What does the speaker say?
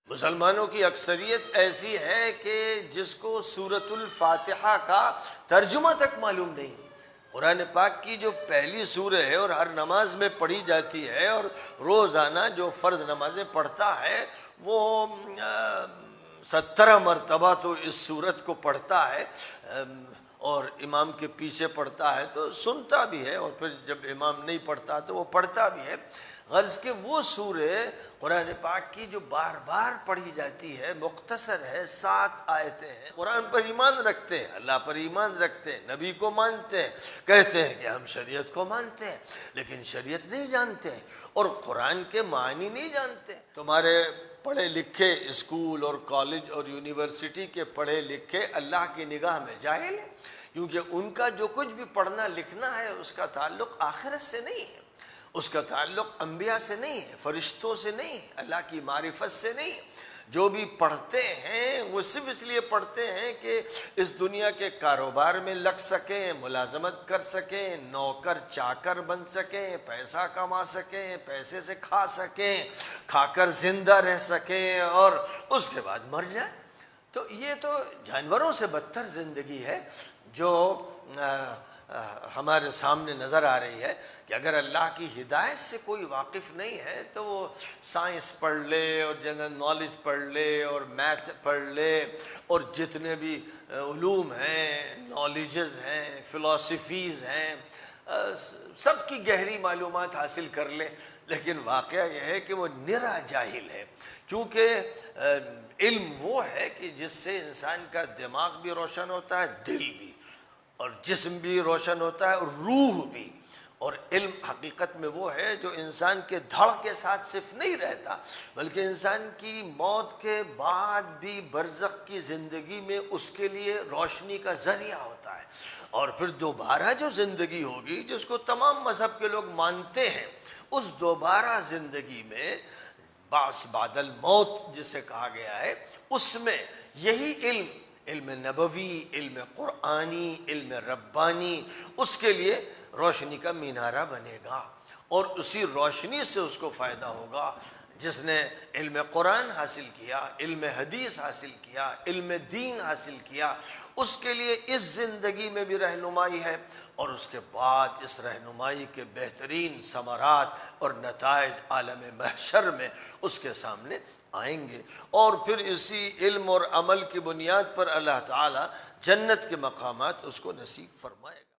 مسلمانوں کی اکثریت ایسی ہے کہ جس کو سورۃ الفاتحہ کا ترجمہ تک معلوم نہیں۔ قرآن پاک کی جو پہلی سورہ ہے اور ہر نماز میں پڑھی جاتی ہے اور روزانہ جو فرض نمازیں پڑھتا ہے وہ 17 مرتبہ تو اس سورت کو پڑھتا ہے اور امام کے پیچھے پڑھتا ہے تو سنتا بھی ہے، اور پھر جب امام نہیں پڑھتا تو وہ پڑھتا بھی ہے۔ غرض کہ وہ سورہ قرآن پاک کی جو بار بار پڑھی جاتی ہے، مختصر ہے، 7 آیتیں ہیں۔ قرآن پر ایمان رکھتے ہیں، اللہ پر ایمان رکھتے ہیں، نبی کو مانتے ہیں، کہتے ہیں کہ ہم شریعت کو مانتے ہیں، لیکن شریعت نہیں جانتے ہیں اور قرآن کے معنی نہیں جانتے ہیں۔ تمہارے پڑھے لکھے اسکول اور کالج اور یونیورسٹی کے پڑھے لکھے اللہ کی نگاہ میں جاہل ہیں، کیونکہ ان کا جو کچھ بھی پڑھنا لکھنا ہے اس کا تعلق آخرت سے نہیں ہے، اس کا تعلق انبیاء سے نہیں ہے، فرشتوں سے نہیں ہے، اللہ کی معرفت سے نہیں ہے۔ جو بھی پڑھتے ہیں وہ صرف اس لیے پڑھتے ہیں کہ اس دنیا کے کاروبار میں لگ سکیں، ملازمت کر سکیں، نوکر چاکر بن سکیں، پیسہ کما سکیں، پیسے سے کھا سکیں، کھا کر زندہ رہ سکیں اور اس کے بعد مر جائیں۔ تو یہ تو جانوروں سے بدتر زندگی ہے جو ہمارے سامنے نظر آ رہی ہے کہ اگر اللہ کی ہدایت سے کوئی واقف نہیں ہے تو وہ سائنس پڑھ لے اور جنرل نالج پڑھ لے اور میتھ پڑھ لے اور جتنے بھی علوم ہیں، نالجز ہیں، فلسفیز ہیں، سب کی گہری معلومات حاصل کر لے، لیکن واقعہ یہ ہے کہ وہ نرا جاہل ہے، کیونکہ علم وہ ہے کہ جس سے انسان کا دماغ بھی روشن ہوتا ہے، دل بھی، اور جسم بھی روشن ہوتا ہے اور روح بھی۔ اور علم حقیقت میں وہ ہے جو انسان کے دھڑ کے ساتھ صرف نہیں رہتا، بلکہ انسان کی موت کے بعد بھی برزخ کی زندگی میں اس کے لیے روشنی کا ذریعہ ہوتا ہے، اور پھر دوبارہ جو زندگی ہوگی جس کو تمام مذہب کے لوگ مانتے ہیں، اس دوبارہ زندگی میں بعث بعد الموت جسے کہا گیا ہے، اس میں یہی علم نبوی، علم قرآنی، علم ربانی اس کے لیے روشنی کا مینارہ بنے گا، اور اسی روشنی سے اس کو فائدہ ہوگا۔ جس نے علم قرآن حاصل کیا، علم حدیث حاصل کیا، علم دین حاصل کیا، اس کے لیے اس زندگی میں بھی رہنمائی ہے، اور اس کے بعد اس رہنمائی کے بہترین ثمرات اور نتائج عالم محشر میں اس کے سامنے آئیں گے، اور پھر اسی علم اور عمل کی بنیاد پر اللہ تعالی جنت کے مقامات اس کو نصیب فرمائے گا۔